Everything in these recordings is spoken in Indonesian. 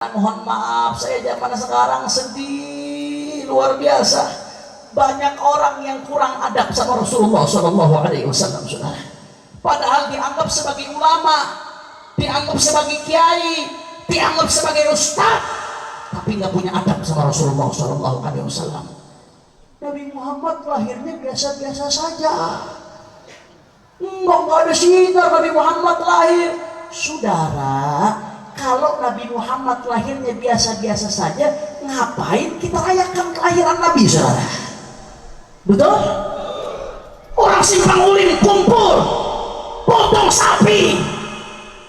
Mohon maaf, saya zaman sekarang sedih luar biasa. Banyak orang yang kurang adab sama Rasulullah Shallallahu Alaihi Wasallam. Padahal dianggap sebagai ulama, dianggap sebagai kiai, dianggap sebagai ustadz, tapi nggak punya adab sama Rasulullah Shallallahu Alaihi Wasallam. Nabi Muhammad lahirnya biasa-biasa saja. Nggak ada sinar Nabi Muhammad lahir. Saudara, kalau Nabi Muhammad lahirnya biasa-biasa saja, ngapain kita rayakan kelahiran Nabi, saudara? Betul? Orang simpang ulin kumpul, potong sapi,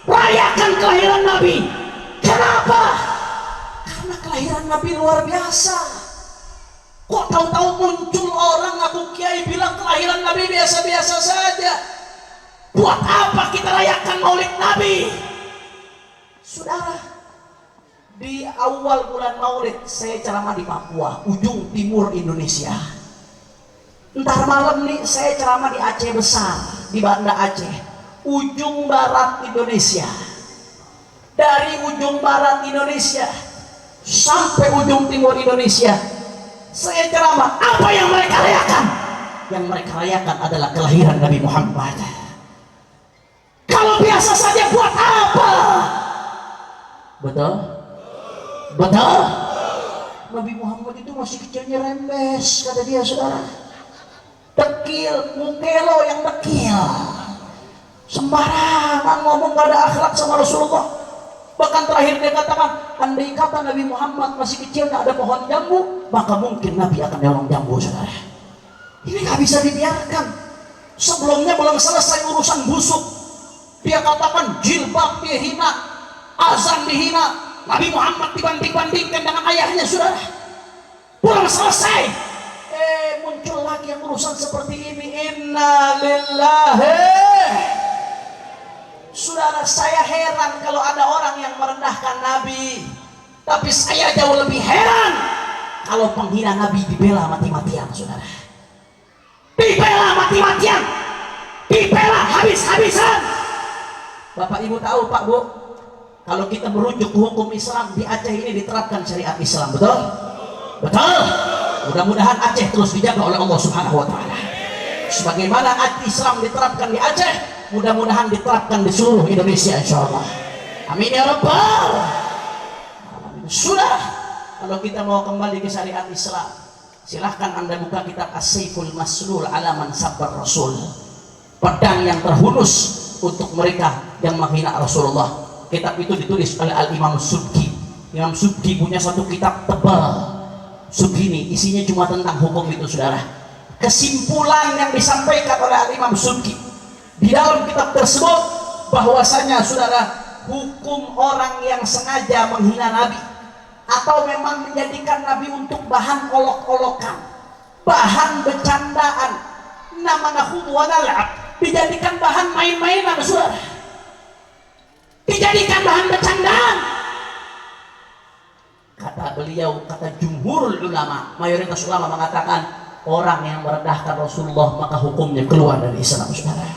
rayakan kelahiran Nabi. Kenapa? Karena kelahiran Nabi luar biasa. Kok tahu-tahu muncul orang ngaku kiai bilang kelahiran Nabi biasa-biasa saja? Buat apa kita rayakan maulid Nabi? Saudara, di awal bulan Maulid saya ceramah di Papua, ujung timur Indonesia. Entar malam nih saya ceramah di Aceh Besar, di Banda Aceh, ujung barat Indonesia. Dari ujung barat Indonesia sampai ujung timur Indonesia, saya ceramah. Apa yang mereka rayakan? Yang mereka rayakan adalah kelahiran Nabi Muhammad. Kalau biasa saja buat apa? Betul? Betul? Nabi Muhammad itu masih kecilnya rembes, kata dia, saudara. Dekil, mukelo yang dekil. Sembarangan ngomong, gak ada akhlak sama Rasulullah. Bahkan terakhir dia katakan, andai kata Nabi Muhammad masih kecil gak ada pohon jambu, maka mungkin Nabi akan nyolong jambu, saudara. Ini gak bisa dibiarkan. Sebelumnya belum selesai urusan busuk, dia katakan jilbab dia hina, azan dihina, Nabi Muhammad dibanding-bandingkan dengan ayahnya, saudara. Belum selesai, muncul lagi yang urusan seperti ini. Inna lillahi. Saudara, saya heran kalau ada orang yang merendahkan Nabi, tapi saya jauh lebih heran kalau penghina Nabi dibela mati-matian, saudara. Dibela mati-matian, dibela habis-habisan. Bapak Ibu tahu, Pak Bu, kalau kita merujuk ke hukum Islam di Aceh ini diterapkan syariat Islam, betul? Betul. Mudah-mudahan Aceh terus dijaga oleh Allah Subhanahu wa taala. Sebagaimana Islam diterapkan di Aceh, mudah-mudahan diterapkan di seluruh Indonesia insyaallah. Amin ya rabbal alamin. Sudah, kalau kita mau kembali ke syariat Islam, silahkan Anda buka kitab As-Saiful Maslul ala man sabbar Rasul. Pedang yang terhunus untuk mereka yang menghina Rasulullah. Kitab itu ditulis oleh Al-Imam Subki. Imam Subki punya satu kitab tebal segini, isinya cuma tentang hukum itu, saudara. Kesimpulan yang disampaikan oleh Al-Imam Subki di dalam kitab tersebut bahwasanya, saudara, hukum orang yang sengaja menghina Nabi atau memang menjadikan Nabi untuk bahan olok-olokan, bahan bercandaan, namanya khud wa nal'ab, dijadikan bahan main-mainan, saudara, dijadikan bahan bercandaan. Kata beliau, kata jumhurul ulama, mayoritas ulama mengatakan orang yang merendahkan Rasulullah maka hukumnya keluar dari Islam, saudara.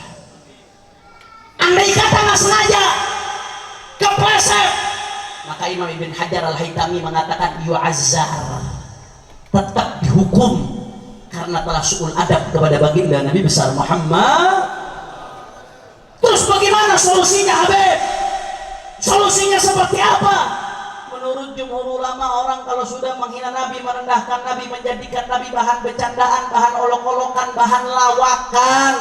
Andai kata nggak sengaja kepleset, maka Imam Ibn Hajar Al-Haytami mengatakan yu'azzar, tetap dihukum karena telah su'ul adab kepada baginda Nabi besar Muhammad. Terus bagaimana solusinya, Habib? Solusinya seperti apa? Menurut jumhur ulama, orang kalau sudah menghina Nabi, merendahkan Nabi, menjadikan Nabi bahan bercandaan, bahan olok-olokan, bahan lawakan,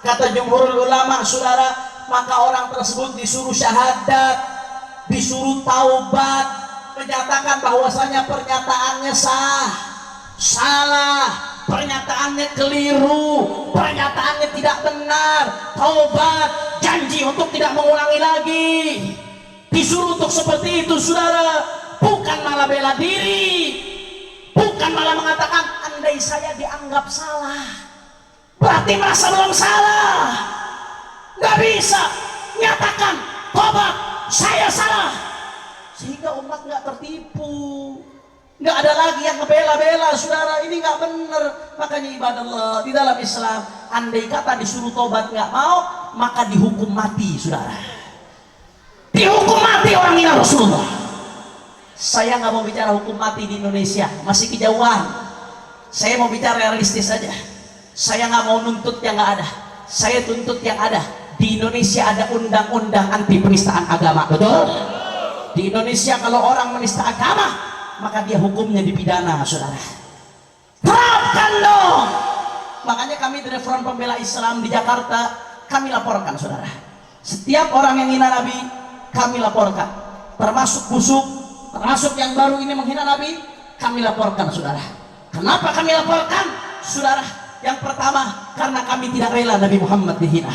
kata jumhur ulama, saudara, maka orang tersebut disuruh syahadat, disuruh taubat, menyatakan bahwasanya pernyataannya salah, pernyataannya keliru, pernyataannya tidak benar, taubat, janji untuk tidak mengulangi lagi. Disuruh untuk seperti itu, saudara, bukan malah bela diri, bukan malah mengatakan andai saya dianggap salah berarti merasa belum salah. Nggak bisa nyatakan tobat saya salah, sehingga umat nggak tertipu. Nggak ada lagi yang ngebela-bela, saudara, ini nggak benar. Makanya ibadallah di dalam Islam, andai kata disuruh tobat nggak mau, maka dihukum mati, saudara. Dihukum mati orang hina Rasulullah. Saya nggak mau bicara hukum mati di Indonesia, masih kejauhan. Saya mau bicara realistis saja. Saya nggak mau nuntut yang nggak ada. Saya tuntut yang ada. Di Indonesia ada undang-undang anti penistaan agama, betul? Di Indonesia kalau orang menista agama, maka dia hukumnya dipidana, saudara. Terapkan dong. Makanya kami dari Front Pembela Islam di Jakarta, kami laporkan, saudara. Setiap orang yang hina Nabi, kami laporkan. Termasuk busuk, termasuk yang baru ini menghina Nabi, kami laporkan, saudara. Kenapa kami laporkan, saudara? Yang pertama, karena kami tidak rela Nabi Muhammad dihina.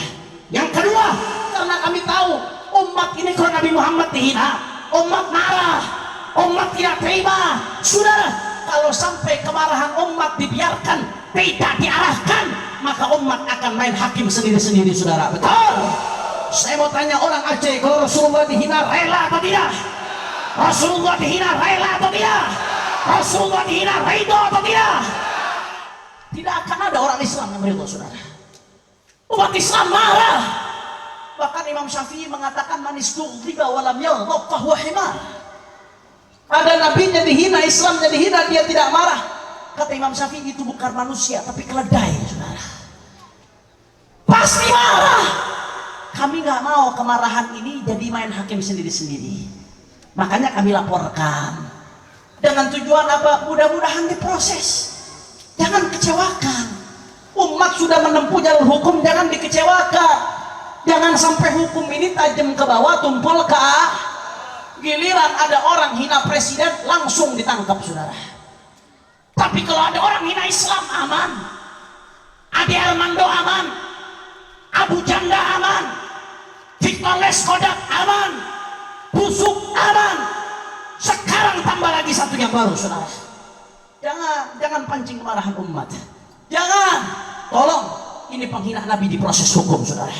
Yang kedua, karena kami tahu umat ini kalau Nabi Muhammad dihina, umat marah, umat tidak terima. Saudara, kalau sampai kemarahan umat dibiarkan, tidak diarahkan, maka umat akan main hakim sendiri-sendiri, saudara. Betul? Saya mau tanya orang Aceh, kalau Rasulullah dihina rela atau tidak? Rasulullah dihina rela atau tidak? Rasulullah dihina ridho atau tidak? Tidak akan ada orang Islam yang ridho, saudara. Umat Islam marah. Bahkan Imam Syafi'i mengatakan manis tughdiba walam yaghdab fahuwa himar. Ada nabinya dihina, Islamnya dihina, dia tidak marah. Kata Imam Syafi'i, itu bukan manusia tapi keledai, saudara. Pasti marah. Kami nggak mau kemarahan ini jadi main hakim sendiri-sendiri. Makanya kami laporkan. Dengan tujuan apa? Mudah-mudahan diproses. Jangan kecewakan. Umat sudah menempuh jalur hukum, jangan dikecewakan. Jangan sampai hukum ini tajam ke bawah, tumpul ke giliran ada orang hina presiden langsung ditangkap, saudara. Tapi kalau ada orang hina Islam, aman. Ade Armando aman, Abu Janda aman, Victor Leskodak aman, busuk aman. Sekarang tambah lagi satu yang baru, saudara. Jangan pancing kemarahan umat. Jangan, tolong, ini penghinaan Nabi diproses hukum, saudara.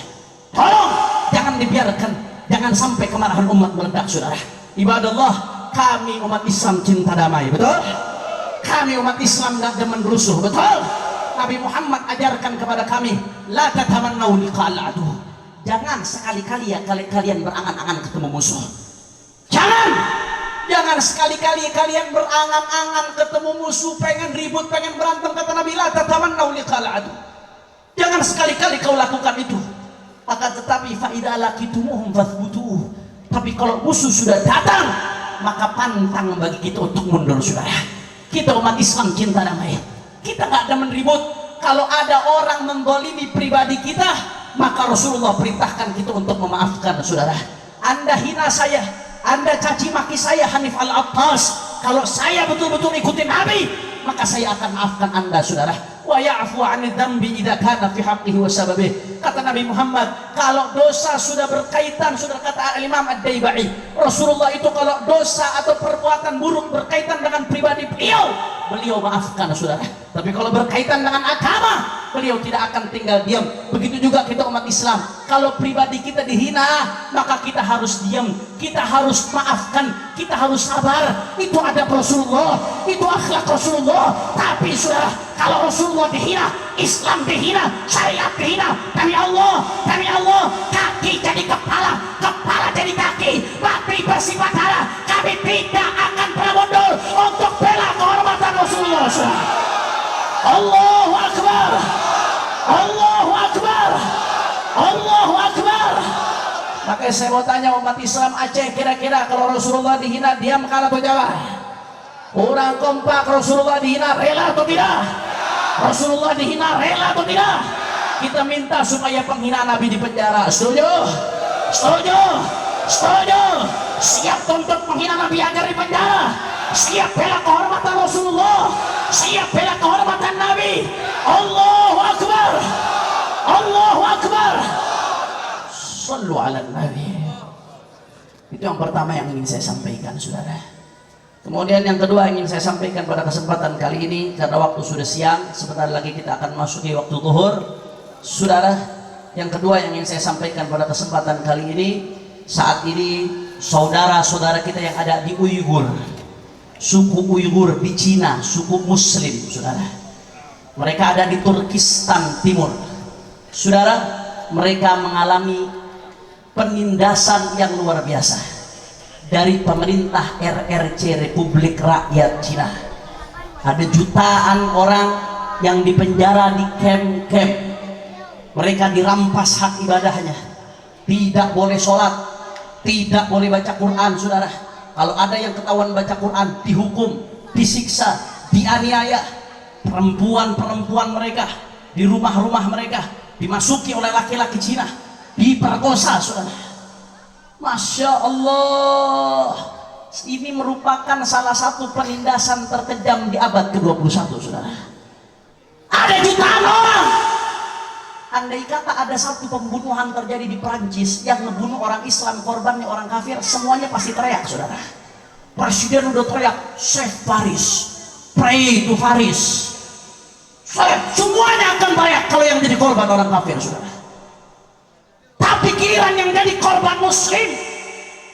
Tolong, jangan dibiarkan, jangan sampai kemarahan umat meledak, saudara. Ibadallah, kami umat Islam cinta damai, betul? Kami umat Islam gak demen berusuh, betul? Nabi Muhammad ajarkan kepada kami, la tatamannau liqa'al adu. Jangan sekali-kali ya kalian berangan-angan ketemu musuh. Jangan sekali-kali kalian berangan-angan ketemu musuh, pengen ribut, pengen berantem. Kata Nabi, la tatamannau liqa'al adu. Jangan sekali-kali kau lakukan itu. Akan tetapi fa idza laqitumuhum fathbutuh. Tapi kalau musuh sudah datang, maka pantang bagi kita untuk mundur, saudara. Kita umat Islam cinta damai. Kita nggak demen ribut. Kalau ada orang menggolimi pribadi kita, maka Rasulullah perintahkan kita untuk memaafkan, saudara. Anda hina saya, Anda caci maki saya, Hanif Al-Attas. Kalau saya betul-betul ikutin Nabi, maka saya akan maafkan Anda, saudara. Wa ya'fu 'anil dzambi idza kana fi haqqihi wa sababih. Kata Nabi Muhammad, kalau dosa sudah berkaitan, sudah kata Imam Ad-Daibai, Rasulullah itu kalau dosa atau perbuatan buruk berkaitan dengan pribadi beliau maafkan, saudara. Tapi kalau berkaitan dengan agama, beliau tidak akan tinggal diam. Begitu juga kita umat Islam, kalau pribadi kita dihina, maka kita harus diam, kita harus maafkan, kita harus sabar. Itu adab Rasulullah, itu akhlak Rasulullah. Tapi saudara, kalau Rasulullah dihina, Islam dihina, syariat dihina, demi Allah, kaki jadi kepala, kepala jadi kaki, mati bersifat darah. Kami tidak akan pernah mundur untuk bela kehormatan Rasulullah. Allahu Akbar, Allahu Akbar, Allahu Akbar. Makanya saya mau tanya umat Islam Aceh, kira-kira kalau Rasulullah dihina, diam kalah atau jawab? Orang kompak, Rasulullah dihina rela atau tidak? Rasulullah dihina rela atau tidak? Kita minta supaya penghina Nabi dipenjara. Setuju? Setuju? Setuju? Siap tuntut penghina Nabi agar dipenjara. Siap bela kehormatan Rasulullah. Siap bela kehormatan Nabi. Allahu Akbar, Allahu Akbar. Sallu ala Nabi. Itu yang pertama yang ingin saya sampaikan, saudara. Kemudian yang kedua ingin saya sampaikan pada kesempatan kali ini, karena waktu sudah siang, sebentar lagi kita akan masuki waktu zuhur. Saudara, yang kedua yang ingin saya sampaikan pada kesempatan kali ini, saat ini saudara-saudara kita yang ada di Uighur, suku Uighur di Cina, suku Muslim, saudara. Mereka ada di Turkistan Timur. Saudara, mereka mengalami penindasan yang luar biasa. dari pemerintah RRC Republik Rakyat Cina. Ada jutaan orang yang dipenjara di camp-camp. Mereka dirampas hak ibadahnya, tidak boleh sholat, tidak boleh baca Quran, saudara. Kalau ada yang ketahuan baca Quran, dihukum, disiksa, dianiaya. Perempuan-perempuan mereka di rumah-rumah mereka dimasuki oleh laki-laki Cina, diperkosa, saudara. Masya Allah, ini merupakan salah satu penindasan terkejam di abad ke-21, saudara. Ada jutaan orang. Andai kata ada satu pembunuhan terjadi di Prancis yang ngebunuh orang Islam, korbannya orang kafir, semuanya pasti teriak, saudara. Presiden udah teriak, save Paris, pray to Paris. Semuanya akan teriak kalau yang jadi korban orang kafir, saudara. Tapi giliran yang jadi korban muslim,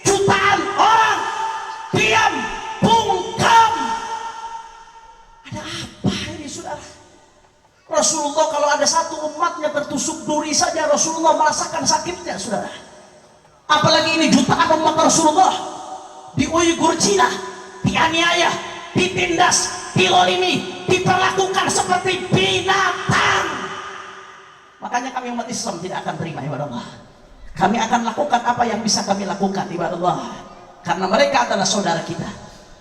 jutaan orang diam, bungkam. Ada apa ini, saudara? Rasulullah kalau ada satu umatnya tertusuk duri saja, Rasulullah merasakan sakitnya, saudara. Apalagi ini jutaan umat Rasulullah di Uighur Cina, dianiaya, ditindas, dilolimi, diperlakukan seperti binatang. Makanya kami umat Islam tidak akan terima, ibadah Allah. Kami akan lakukan apa yang bisa kami lakukan, ibadah Allah, karena mereka adalah saudara kita.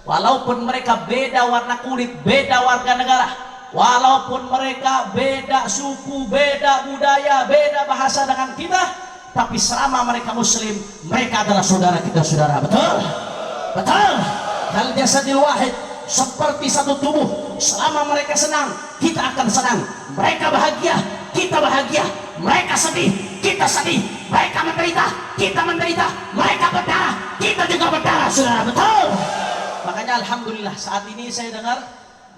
Walaupun mereka beda warna kulit, beda warga negara, walaupun mereka beda suku, beda budaya, beda bahasa dengan kita, tapi selama mereka muslim, mereka adalah saudara kita, saudara. Betul? Betul? Kal jasadil wahid, seperti satu tubuh. Selama mereka senang, kita akan senang. Mereka bahagia, kita bahagia. Mereka sedih, kita sedih. Mereka menderita, kita menderita. Mereka berdarah, kita juga berdarah, saudara. Betul? Makanya alhamdulillah saat ini saya dengar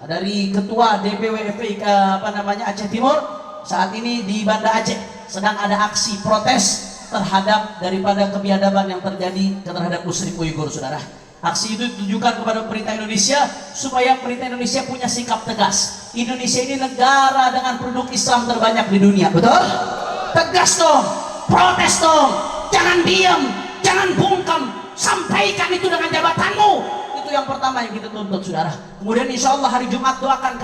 dari ketua DPW FPI Aceh Timur, saat ini di Banda Aceh sedang ada aksi protes terhadap daripada kebiadaban yang terjadi terhadap muslim Uighur, saudara. Aksi itu ditujukan kepada pemerintah Indonesia supaya pemerintah Indonesia punya sikap tegas. Indonesia ini negara dengan penduduk Islam terbanyak di dunia, betul? Tegas dong, protes dong, jangan diam, jangan bungkam, sampaikan itu dengan jabatanmu. Itu yang pertama yang kita tuntut, saudara. Kemudian insya Allah hari Jumat doakan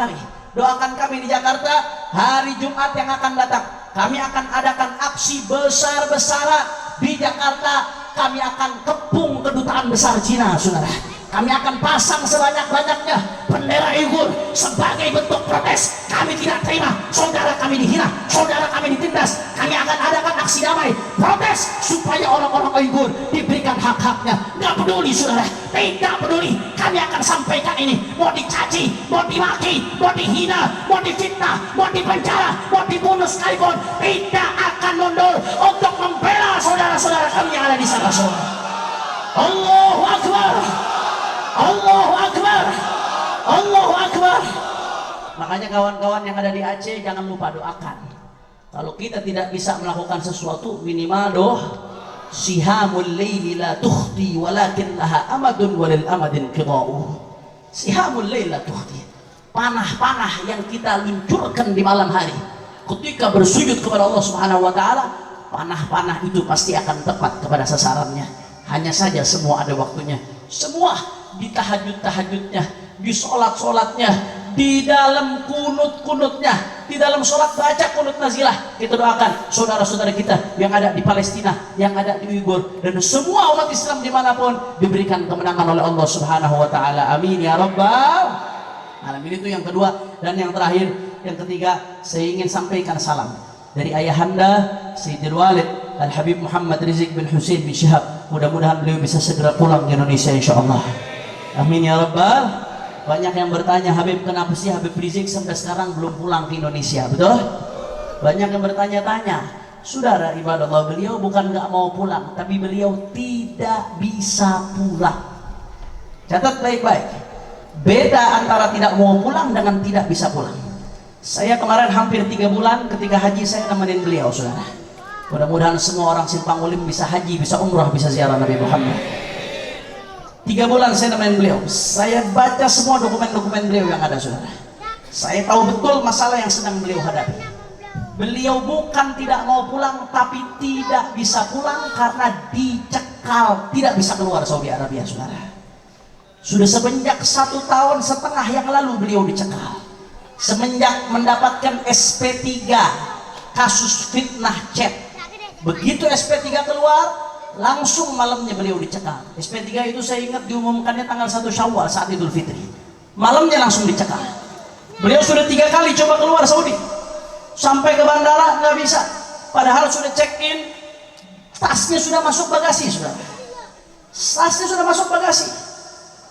kami di Jakarta, hari Jumat yang akan datang kami akan adakan aksi besar-besaran di Jakarta. Kami akan kepung kedutaan besar Cina, saudara. Kami akan pasang sebanyak-banyaknya bendera Uighur sebagai bentuk protes. Kami tidak terima saudara kami dihina, saudara kami ditindas. Kami akan adakan aksi damai, protes supaya orang-orang Uighur diberikan hak-haknya. Nggak peduli, saudara, tidak peduli. Kami akan sampaikan ini, mau dicaci, mau dimaki, mau dihina, mau difitnah, mau dipenjara, mau dibunuh sekalipun, tidak akan mundur untuk membela saudara-saudara kami yang ada di sana, saudara. Allahu Akbar, Allahu Akbar, Allahu Akbar. Makanya kawan-kawan yang ada di Aceh jangan lupa doakan. Kalau kita tidak bisa melakukan sesuatu, minimal doa. Sihamul laili la tukhti walakin laha amadun walil amadin qida'u. Sihamul laili la tukhti. Panah-panah yang kita luncurkan di malam hari ketika bersujud kepada Allah Subhanahu wa taala, panah-panah itu pasti akan tepat kepada sasarannya. Hanya saja semua ada waktunya. Semua di tahajud-tahajudnya, di sholat-sholatnya, di dalam kunut-kunutnya, di dalam sholat baca kunut nazilah. Kita doakan saudara-saudara kita yang ada di Palestina, yang ada di Uighur, dan semua umat Islam dimanapun diberikan kemenangan oleh Allah Subhanahu wa taala. Amin ya rabbal alamin. Itu yang kedua. Dan yang terakhir, yang ketiga, saya ingin sampaikan salam dari ayahanda Sayyidil Walid Al-Habib Muhammad Rizik bin Hussein bin Syihab. Mudah-mudahan beliau bisa segera pulang ke Indonesia, insyaallah. Amin ya rabbal. Banyak yang bertanya, Habib, kenapa sih Habib Rizik sampai sekarang belum pulang ke Indonesia? Betul? Banyak yang bertanya-tanya. Saudara ibadah Allah, beliau bukan nggak mau pulang, tapi beliau tidak bisa pulang. Catat baik-baik. Beda antara tidak mau pulang dengan tidak bisa pulang. Saya kemarin hampir 3 bulan ketika haji saya nemenin beliau, saudara. Mudah-mudahan semua orang Simpang Ulim bisa haji, bisa umrah, bisa ziarah Nabi Muhammad. 3 bulan saya nemenin beliau. Saya baca semua dokumen-dokumen beliau yang ada, saudara. Saya tahu betul masalah yang sedang beliau hadapi. Beliau bukan tidak mau pulang, tapi tidak bisa pulang karena dicekal dicekal, tidak bisa keluar Saudi Arabia, saudara. Sudah semenjak 1,5 tahun yang lalu beliau dicekal. Semenjak mendapatkan SP3 kasus fitnah chat. Begitu SP3 keluar, langsung malamnya beliau dicekal. SP3 itu saya ingat diumumkannya tanggal 1 Syawal saat Idul Fitri. Malamnya langsung dicekal. Beliau sudah 3 kali coba keluar Saudi. Sampai ke bandara nggak bisa. Padahal sudah check in, tasnya sudah masuk bagasi, saudara. Tasnya sudah masuk bagasi.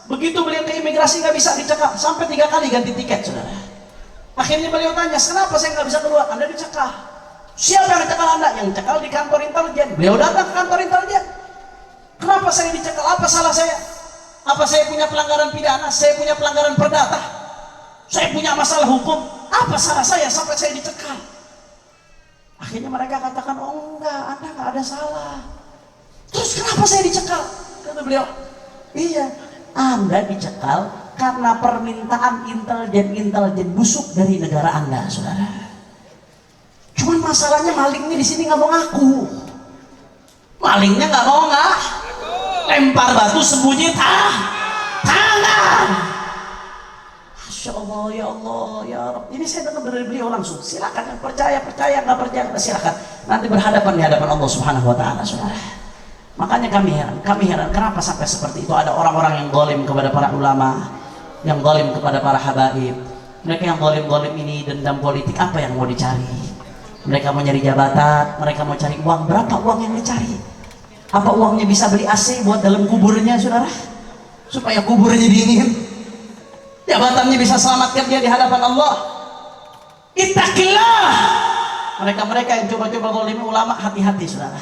Begitu beliau ke imigrasi nggak bisa dicekal. Sampai 3 kali ganti tiket, saudara. Akhirnya beliau tanya, kenapa saya nggak bisa keluar? Anda dicekal. Siapa yang dicekal Anda? Yang dicekal di kantor intelijen. Beliau datang ke kantor intelijen. Kenapa saya dicekal? Apa salah saya? Apa saya punya pelanggaran pidana? Saya punya pelanggaran perdata? Saya punya masalah hukum? Apa salah saya sampai saya dicekal? Akhirnya mereka katakan, oh enggak, Anda nggak ada salah. Terus kenapa saya dicekal? Kata beliau, iya, Anda dicekal karena permintaan intelijen busuk dari negara Anda, saudara. Cuman masalahnya malingnya di sini nggak mau ngaku. Malingnya nggak mau lempar batu sembunyi tangan. Masya Allah, ya Allah, ya Rabb. Ini saya dengar dari beliau langsung. Silakan yang percaya, nggak percaya, silakan. Nanti berhadapan di hadapan Allah Subhanahu Wa Taala, saudara. Makanya kami heran, kenapa sampai seperti itu? Ada orang-orang yang zalim kepada para ulama, yang zalim kepada para habaib. Mereka yang zalim ini dendam politik, apa yang mau dicari? Mereka mau nyari jabatan, mereka mau cari uang. Berapa uang yang dicari? Apa uangnya bisa beli AC buat dalam kuburnya, saudara? Supaya kuburnya dingin. Jabatannya bisa selamatkan dia di hadapan Allah. Ittaqillah. Mereka yang coba-coba zalimi ulama, hati-hati, saudara.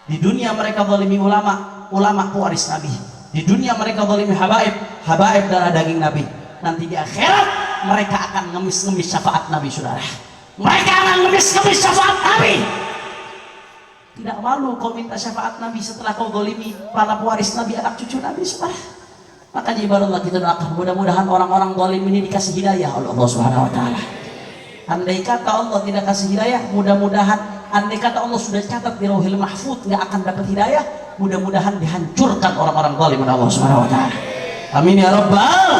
Di dunia mereka zalimi ulama pewaris Nabi. Di dunia mereka zalimi habaib darah daging Nabi. Nanti di akhirat mereka akan ngemis-ngemis syafaat Nabi, saudara. Mereka akan ngemis-ngemis syafaat Nabi. Tidak malu kau minta syafaat Nabi setelah kau zalimi para pewaris Nabi, anak cucu Nabi, saudara. Makanya ibaratlah kita doakan, mudah-mudahan orang-orang zalim ini dikasih hidayah oleh Allah Subhanahu Wa Taala. Andai kata Allah tidak kasih hidayah, mudah-mudahan andai kata Allah sudah catat di Lauhil Mahfuz nggak akan dapat hidayah, mudah-mudahan dihancurkan orang-orang zalim oleh Allah Subhanahu Wa Taala. Amin ya rabbal